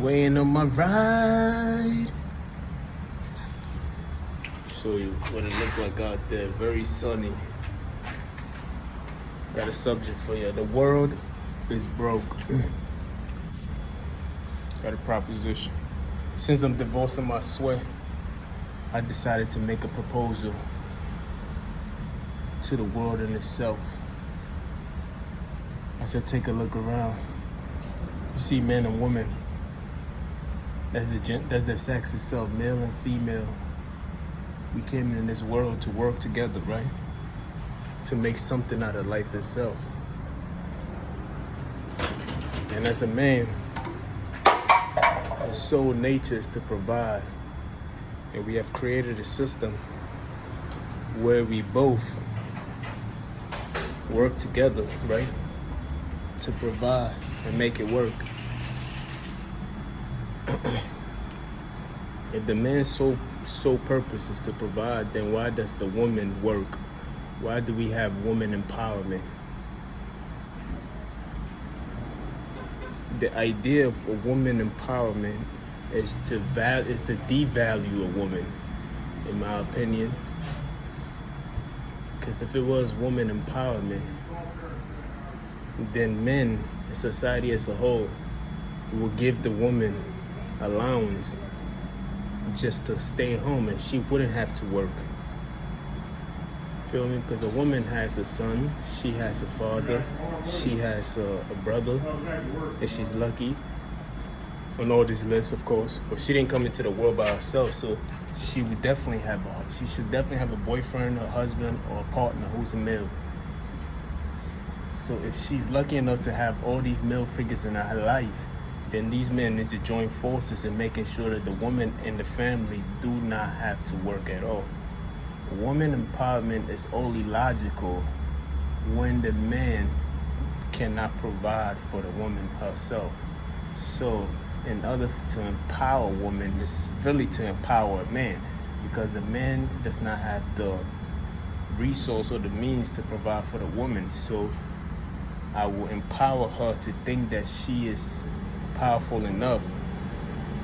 Waiting on my ride. Show you what it looks like out there. Very sunny. Got a subject for you. The world is broke. Got a proposition. Since I'm divorcing my sweat, I decided to make a proposal to the world in itself. I said, take a look around. You see men and women. That's the sex itself, male and female. We came in this world to work together, right? To make something out of life itself. And as a man, our soul nature is to provide. And we have created a system where we both work together, right? To provide and make it work. If the man's sole purpose is to provide, then why does the woman work? Why do we have woman empowerment? The idea of a woman empowerment is to devalue a woman, in my opinion. Because if it was woman empowerment, then men, society as a whole, will give the woman allowance just to stay home and she wouldn't have to work. Feel me? Because a woman has a son, she has a father, she has a brother, if she's lucky, on all these lists, of course. But she didn't come into the world by herself, so she should definitely have a boyfriend, a husband, or a partner who's a male. So if she's lucky enough to have all these male figures in her life, then these men need to join forces in making sure that the woman and the family do not have to work at all. Woman empowerment is only logical when the man cannot provide for the woman herself. So in order to empower a woman, it's really to empower a man, because the man does not have the resource or the means to provide for the woman. So I will empower her to think that she is powerful enough,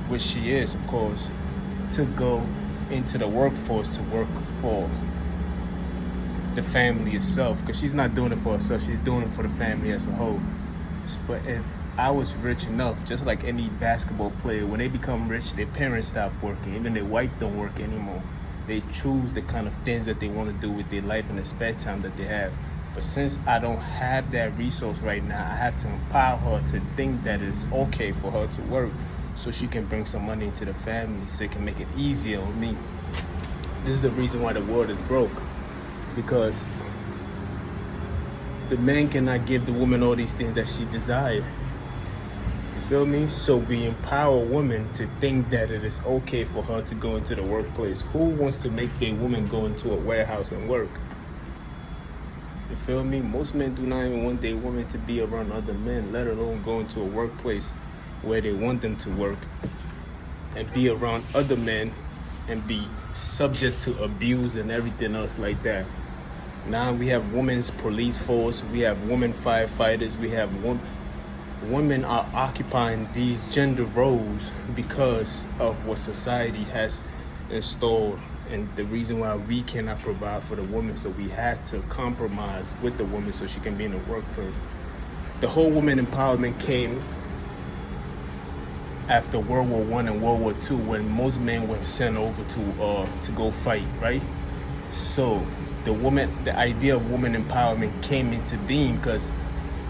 which she is, of course, to go into the workforce to work for the family itself, because she's not doing it for herself, she's doing it for the family as a whole. But if I was rich enough, just like any basketball player, when they become rich, their parents stop working, even their wife don't work anymore. They choose the kind of things that they want to do with their life and the spare time that they have. But since I don't have that resource right now, I have to empower her to think that it's okay for her to work so she can bring some money into the family, so it can make it easier on me. This is the reason why the world is broke, because the man cannot give the woman all these things that she desires. You feel me? So we empower women to think that it is okay for her to go into the workplace. Who wants to make their woman go into a warehouse and work? You feel me? Most men do not even want their women to be around other men, let alone go into a workplace where they want them to work and be around other men and be subject to abuse and everything else like that. Now we have women's police force, we have women firefighters, we have women are occupying these gender roles because of what society has installed. And the reason why we cannot provide for the woman, so we had to compromise with the woman so she can be in the workplace. The whole woman empowerment came after World War I and World War II, when most men were sent over to go fight, right? So the idea of woman empowerment came into being because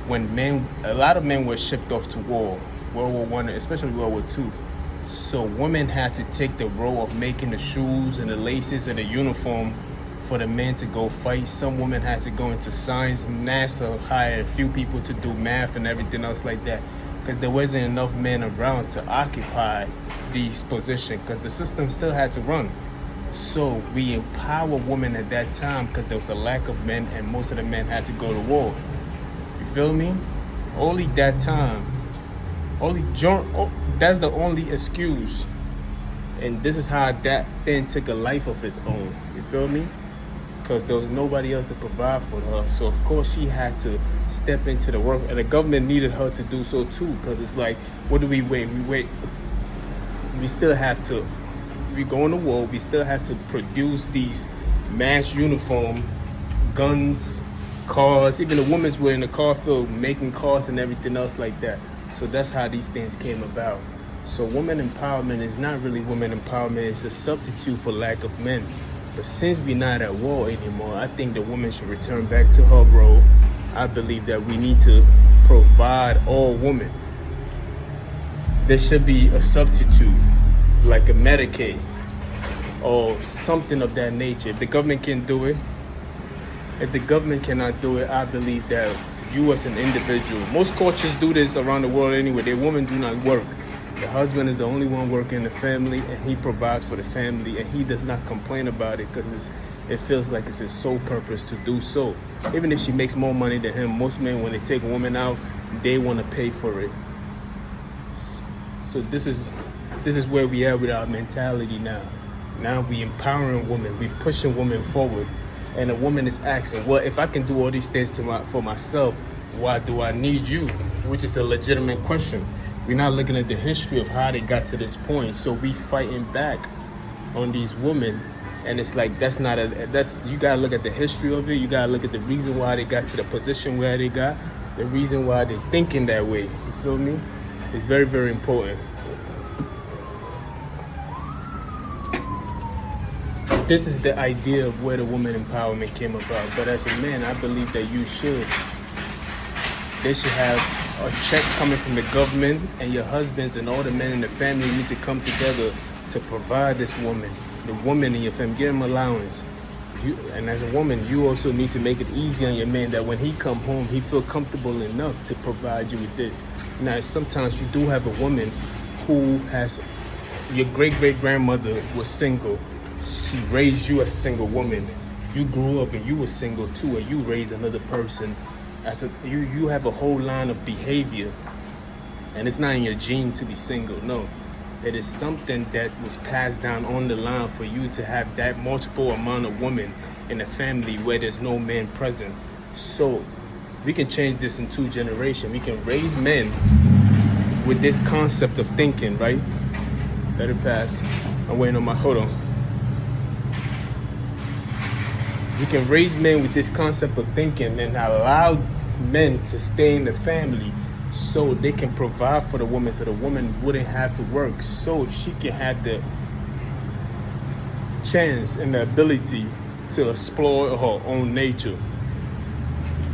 when a lot of men were shipped off to war, World War I, especially World War II. So women had to take the role of making the shoes and the laces and the uniform for the men to go fight. Some women had to go into science. NASA hired a few people to do math and everything else like that, because there wasn't enough men around to occupy these positions, because the system still had to run. So we empower women at that time because there was a lack of men and most of the men had to go to war. You feel me? Only that time. That's the only excuse. And this is how that thing took a life of its own. You feel me? Because there was nobody else to provide for her. So of course she had to step into the work, and the government needed her to do so too. Because it's like, what do we wait? We wait we still have to, we go in the war, we still have to produce these mass uniform, guns, cars. Even the women's were in the car field making cars and everything else like that. So that's how these things came about. So women empowerment is not really women empowerment, it's a substitute for lack of men. But since we're not at war anymore, I think the woman should return back to her role. I believe that we need to provide all women. There should be a substitute, like a Medicaid or something of that nature. If the government can do it, if the government cannot do it, I believe that you as an individual, most cultures do this around the world anyway, their women do not work. The husband is the only one working in the family, and he provides for the family, and he does not complain about it because it feels like it's his sole purpose to do so. Even if she makes more money than him, most men, when they take a woman out, they want to pay for it. So this is where we are with our mentality now. Now we empowering women, we pushing women forward, and a woman is asking, well, if I can do all these things for myself, why do I need you? Which is a legitimate question. We're not looking at the history of how they got to this point, so we fighting back on these women, and it's like that's you gotta look at the history of it. You gotta look at the reason why they got to the position where they got, the reason why they're thinking that way. You feel me? It's very, very important. This is the idea of where the woman empowerment came about. But as a man, I believe that they should have a check coming from the government, and your husbands and all the men in the family need to come together to provide this woman, the woman in your family, give them allowance. And as a woman, you also need to make it easy on your man that when he come home, he feel comfortable enough to provide you with this. Now, sometimes you do have a woman who has, your great-great-grandmother was single. She raised you as a single woman. You grew up and you were single too, and you raised another person. You have a whole line of behavior, and it's not in your gene to be single. No, it is something that was passed down on the line for you to have that multiple amount of women in a family where there's no man present. So we can change this in 2 generations. We can raise men with this concept of thinking, right? Let it pass. I'm waiting on my, hold on. We can raise men with this concept of thinking and allow men to stay in the family so they can provide for the woman, so the woman wouldn't have to work, so she can have the chance and the ability to explore her own nature.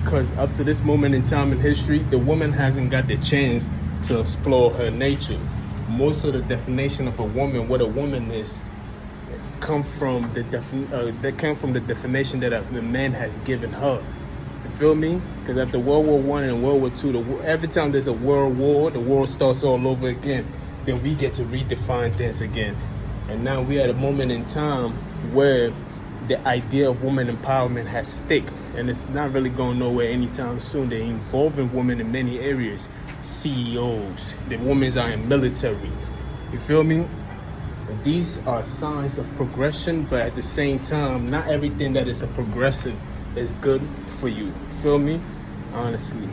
Because up to this moment in time in history, the woman hasn't got the chance to explore her nature. Most of the definition of a woman, what a woman is, come from the definition that a man has given her. You feel me? Because after World War I and World War II, every time there's a world war, the world starts all over again. Then we get to redefine things again. And now we're at a moment in time where the idea of woman empowerment has stick, and it's not really going nowhere anytime soon. They're involving women in many areas. CEOs, the women are in military. You feel me? These are signs of progression, but at the same time, not everything that is a progression is good for you. Feel me? Honestly.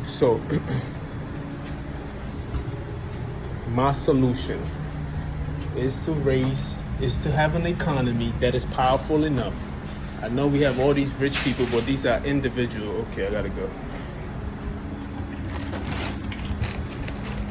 So, my solution is to have an economy that is powerful enough. I know we have all these rich people, but these are individual. Okay, I gotta go.